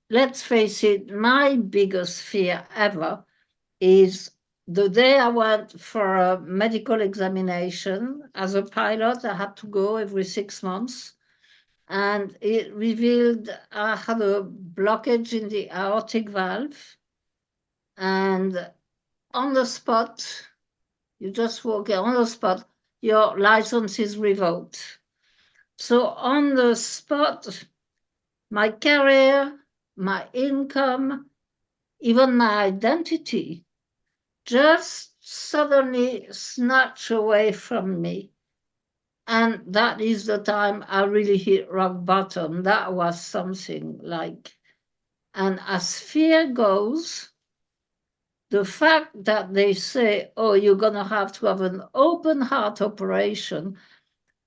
Let's face it, my biggest fear ever is the day I went for a medical examination. As a pilot, I had to go every 6 months, and it revealed I had a blockage in the aortic valve. And on the spot, you just walk in, on the spot, your license is revoked. So on the spot, my career, my income, even my identity just suddenly snatched away from me. And that is the time I really hit rock bottom. That was something like, and as fear goes, the fact that they say, oh, you're going to have an open heart operation,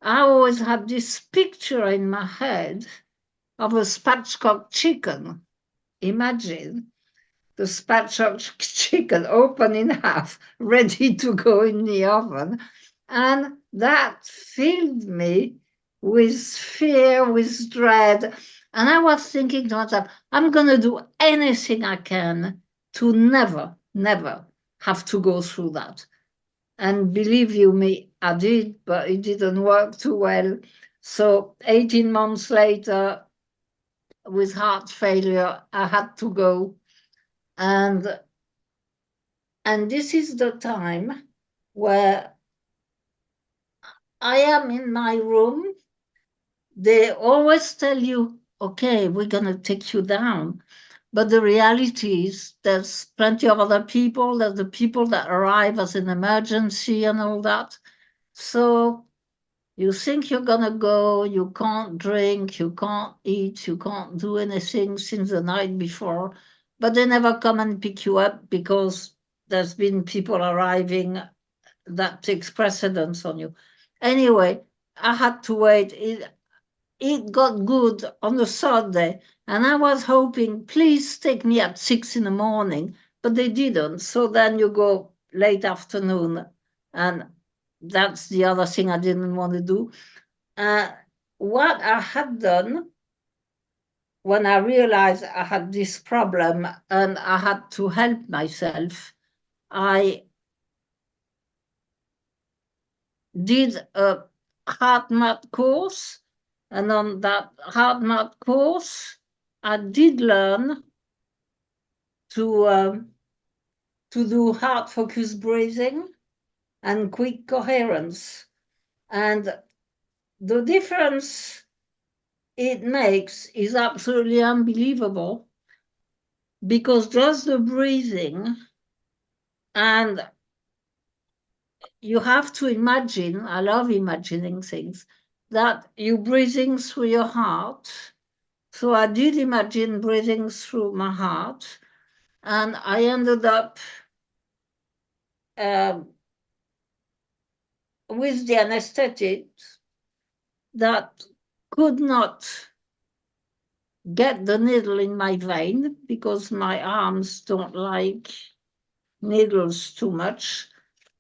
I always had this picture in my head of a spatchcock chicken. Imagine the spatchcock chicken open in half, ready to go in the oven. And that filled me with fear, with dread. And I was thinking to myself, I'm going to do anything I can to never, never have to go through that. And believe you me, I did, but it didn't work too well. So 18 months later, with heart failure, I had to go. And this is the time where I am in my room. They always tell you, okay, we're going to take you down. But the reality is there's plenty of other people. There's the people that arrive as an emergency and all that. So you think you're going to go, you can't drink, you can't eat, you can't do anything since the night before. But they never come and pick you up because there's been people arriving that takes precedence on you. Anyway, I had to wait. It got good on the third day, and I was hoping, please take me at 6 in the morning, but they didn't. So then you go late afternoon, and that's the other thing I didn't want to do. Uh, what I had done when I realized I had this problem and I had to help myself, I did a HeartMath course, and on that HeartMath course, I did learn to do heart focused breathing and quick coherence. And the difference it makes is absolutely unbelievable, because just the breathing, and you have to imagine, I love imagining things, that you're breathing through your heart. So I did imagine breathing through my heart, and I ended up um, with the anesthetic that could not get the needle in my vein because my arms don't like needles too much,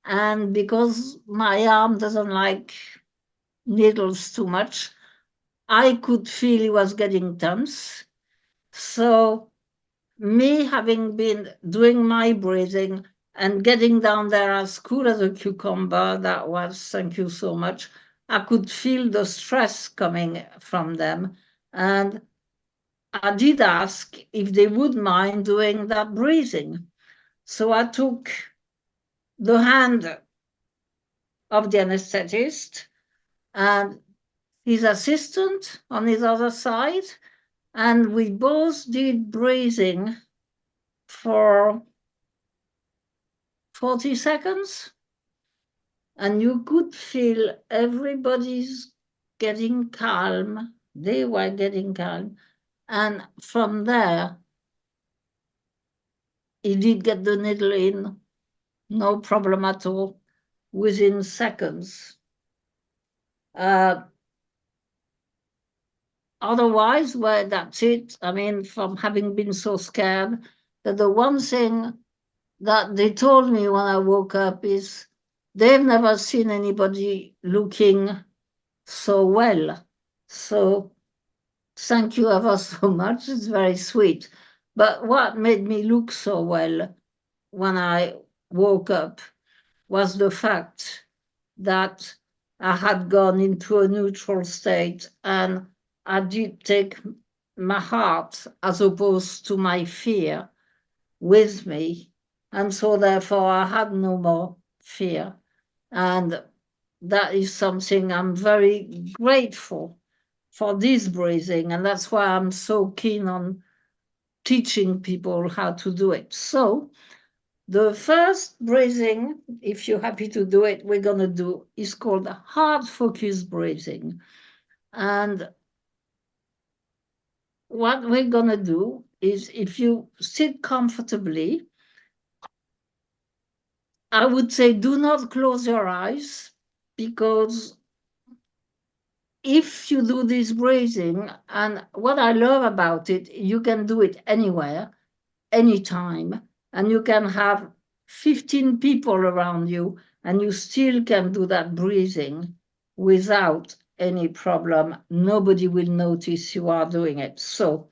and because my arm doesn't like needles too much, I could feel he was getting tense. So me having been doing my breathing and getting down there as cool as a cucumber, that was, thank you so much. I could feel the stress coming from them. And I did ask if they would mind doing that breathing. So I took the hand of the anesthetist and his assistant on his other side, and we both did breathing for 40 seconds. And you could feel everybody's getting calm. They were getting calm. And from there, he did get the needle in, no problem at all, within seconds. Otherwise, well, that's it. I mean, from having been so scared, that the one thing that they told me when I woke up is they've never seen anybody looking so well. So thank you ever so much. It's very sweet. But what made me look so well when I woke up was the fact that I had gone into a neutral state and I did take my heart as opposed to my fear with me. And so therefore I had no more fear. And that is something I'm very grateful for this breathing. And that's why I'm so keen on teaching people how to do it. So the first breathing, if you're happy to do it, we're going to do is called heart focus breathing. And what we're going to do is if you sit comfortably, I would say do not close your eyes, because if you do this breathing, and what I love about it, you can do it anywhere, anytime, and you can have 15 people around you, and you still can do that breathing without any problem. Nobody will notice you are doing it. So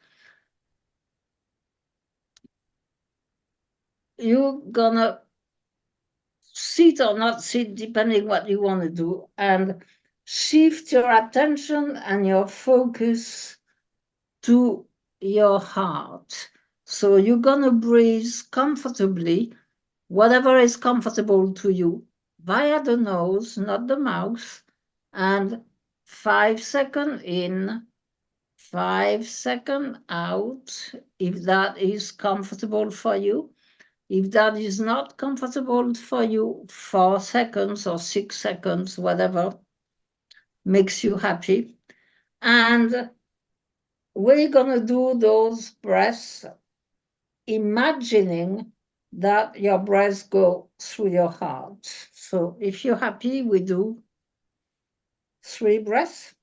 you're gonna sit or not sit, depending what you want to do, and shift your attention and your focus to your heart. So you're gonna breathe comfortably, whatever is comfortable to you, via the nose, not the mouth, and 5 seconds in, 5 seconds out, if that is comfortable for you. If that is not comfortable for you, 4 seconds or 6 seconds, whatever makes you happy. And we're going to do those breaths, imagining that your breaths go through your heart. So if you're happy, we do 3 breaths.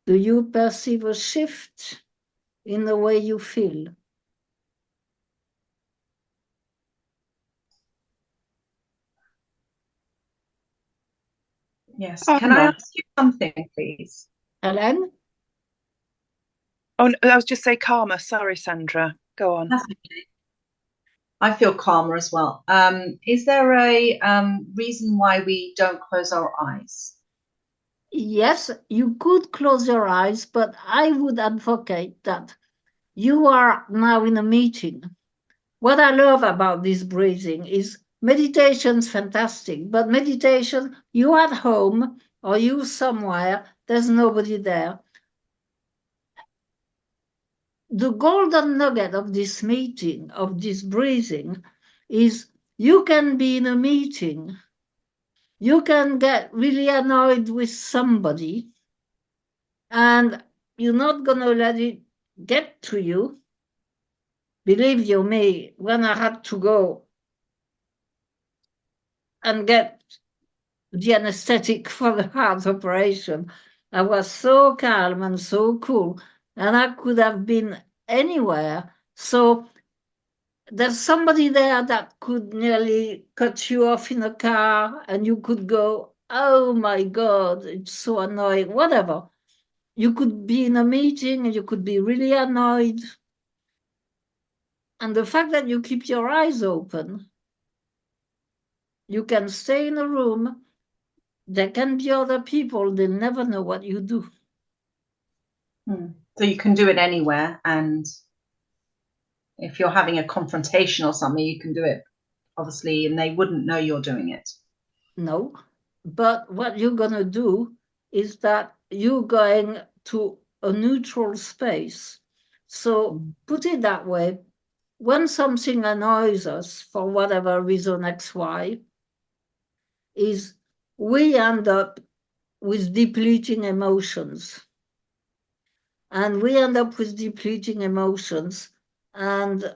Do you perceive a shift in the way you feel? Yes. Can I ask you something, please? Helen? Oh, I was just say calmer. Sorry, Sandra. Go on. That's okay. I feel calmer as well. Is there a reason why we don't close our eyes? Yes, you could close your eyes, but I would advocate that you are now in a meeting. What I love about this breathing is meditation's fantastic, but meditation, you at home or you somewhere, there's nobody there. The golden nugget of this meeting, of this breathing, is you can be in a meeting. You can get really annoyed with somebody, and you're not going to let it get to you. Believe you me, when I had to go and get the anesthetic for the heart operation, I was so calm and so cool, and I could have been anywhere. So there's somebody there that could nearly cut you off in a car, and you could go, oh my God, it's so annoying, whatever. You could be in a meeting and you could be really annoyed. And the fact that you keep your eyes open, you can stay in a room, there can be other people, they'll never know what you do. So you can do it anywhere, and if you're having a confrontation or something, you can do it, obviously, and they wouldn't know you're doing it. No, but what you're going to do is that you're going to a neutral space. So put it that way, when something annoys us for whatever reason X, Y, is we end up with depleting emotions. And we end up with depleting emotions. And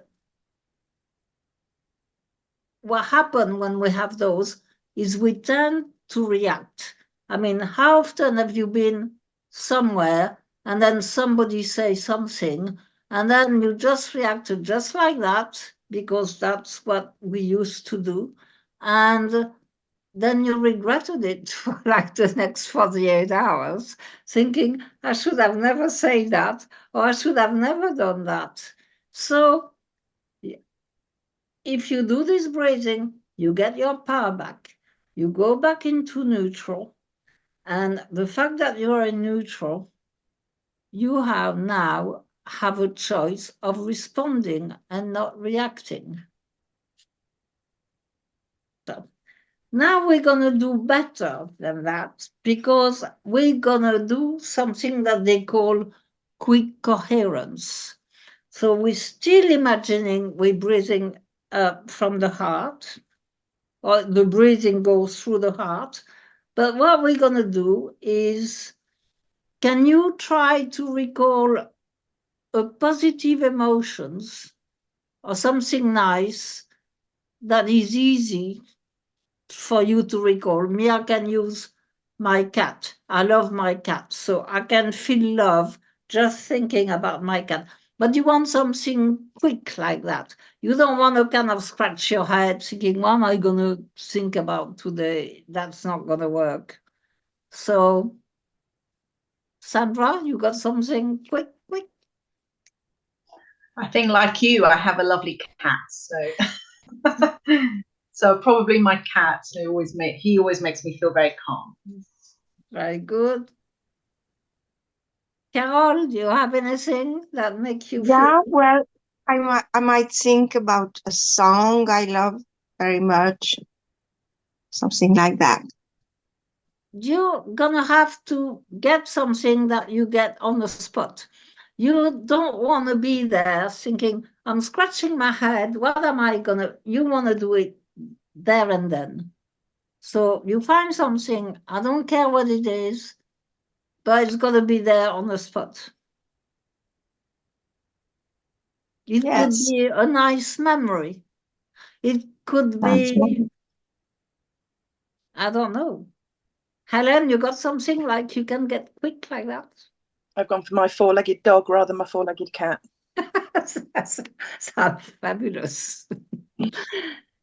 what happens when we have those is we tend to react. I mean, how often have you been somewhere and then somebody says something and then you just reacted just like that because that's what we used to do. And then you regretted it for like the next 48 hours, thinking, I should have never said that, or I should have never done that. So if you do this breathing, you get your power back. You go back into neutral. And the fact that you are in neutral, you have now have a choice of responding and not reacting. So now we're going to do better than that because we're going to do something that they call quick coherence. So we're still imagining we're breathing from the heart, or the breathing goes through the heart. But what we're going to do is, can you try to recall a positive emotions or something nice that is easy for you to recall? Me, I can use my cat. I love my cat. So I can feel love just thinking about my cat. But you want something quick like that. You don't want to kind of scratch your head thinking, what am I going to think about today? That's not going to work. So, Sandra, you got something quick, quick? I think, like you, I have a lovely cat. So, so probably my cat. He always makes me feel very calm. Very good. Carol, do you have anything that makes you Yeah, feel? well, I might think about a song I love very much, something like that. You're gonna have to get something that you get on the spot. You don't want to be there thinking, I'm scratching my head. What am I gonna? You want to do it there and then. So you find something, I don't care what it is, but it's gonna be there on the spot. It could Yes, be a nice memory. It could that's be, right. I don't know. Helen, you got something like you can get quick like that? I've gone for my four-legged dog rather than my four-legged cat. That sounds fabulous.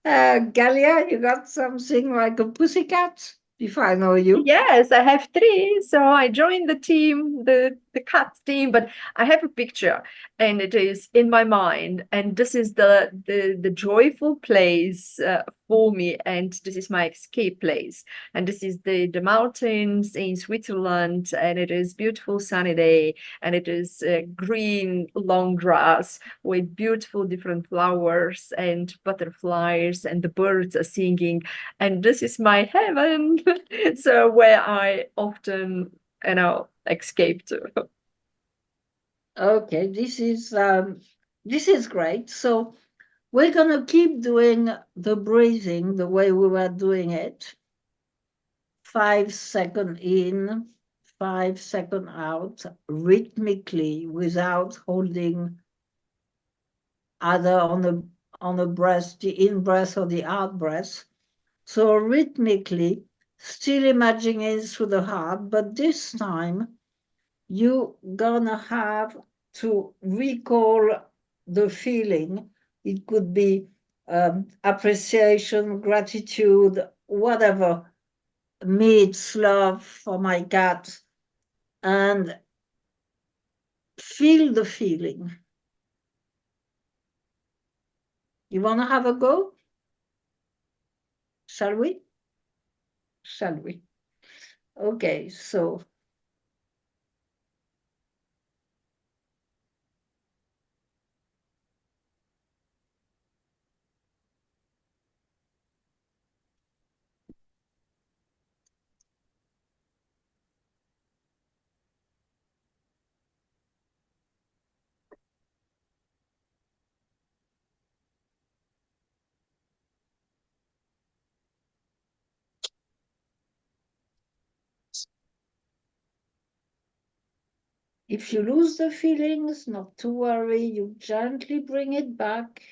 Galia, you got something like a pussycat? If I know you. Yes, I have three. So I joined the team, the cat team, but I have a picture and it is in my mind. And this is the joyful place for me. And this is my escape place. And this is the mountains in Switzerland. And it is beautiful sunny day. And it is green long grass with beautiful different flowers and butterflies and the birds are singing. And this is my heaven. So where I often, escape to. Okay, this is great. So we're gonna keep doing the breathing the way we were doing it. 5 seconds in, 5 seconds out, rhythmically without holding either on the breath, the in breath or the out breath. So rhythmically, still imagining it through the heart, but this time you're gonna have to recall the feeling. It could be appreciation, gratitude, whatever. Me, it's love for my cat, and feel the feeling. You want to have a go? Shall we? Shall we? Okay, so If you lose the feelings, not to worry, you gently bring it back.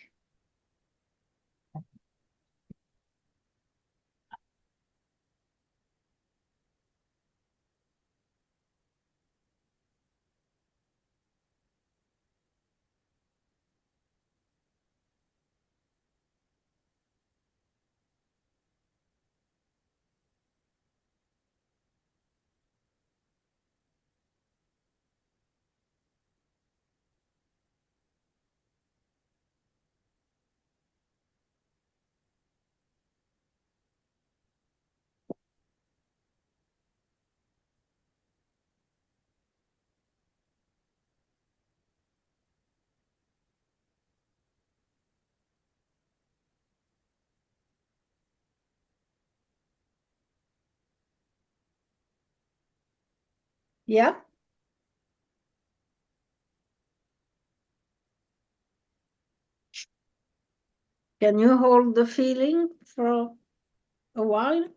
Yeah? Can you hold the feeling for a while?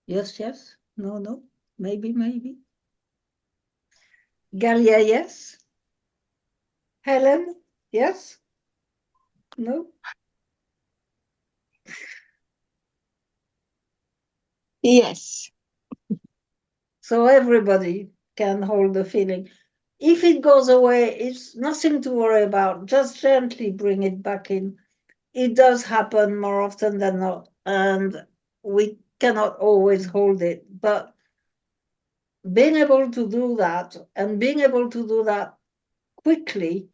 Yes, yes. No, no. Maybe, maybe. Galia, yes. Helen, yes. No. Yes. So everybody can hold the feeling. If it goes away, it's nothing to worry about. Just gently bring it back in. It does happen more often than not, and we cannot always hold it. But being able to do that, and being able to do that quickly,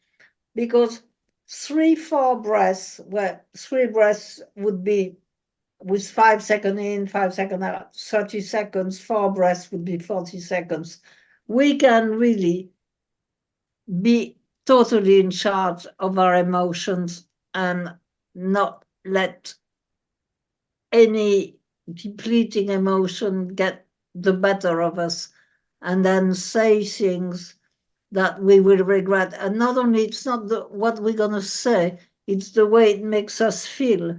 because 3-4 breaths, where 3 breaths would be with 5 seconds in, 5 seconds out, 30 seconds, 4 breaths would be 40 seconds. We can really be totally in charge of our emotions and not let any depleting emotion get the better of us, and then say things that we will regret. And not only it's not what we're going to say, it's the way it makes us feel,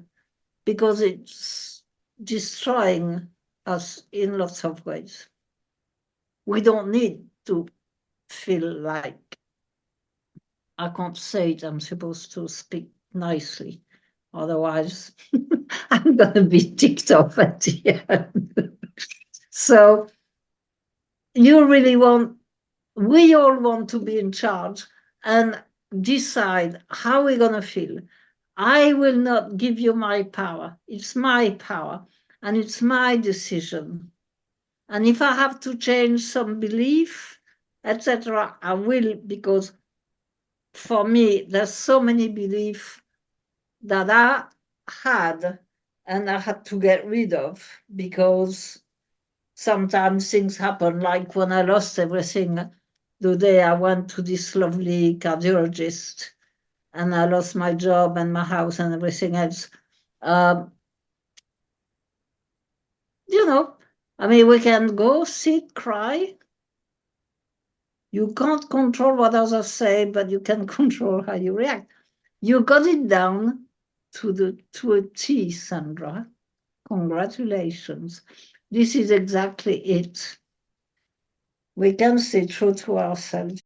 because it's destroying us in lots of ways. We don't need to feel like, I can't say it, I'm supposed to speak nicely, otherwise I'm going to be ticked off at the end. So you really want, we all want to be in charge and decide how we're going to feel. I will not give you my power. It's my power and it's my decision. And if I have to change some belief, etc., I will, because for me, there's so many beliefs that I had and I had to get rid of, because sometimes things happen, like when I lost everything the day I went to this lovely cardiologist and I lost my job and my house and everything else. You know, I mean, we can go sit, cry. You can't control what others say, but you can control how you react. You got it down to a T, Sandra. Congratulations. This is exactly it. We can stay true to ourselves.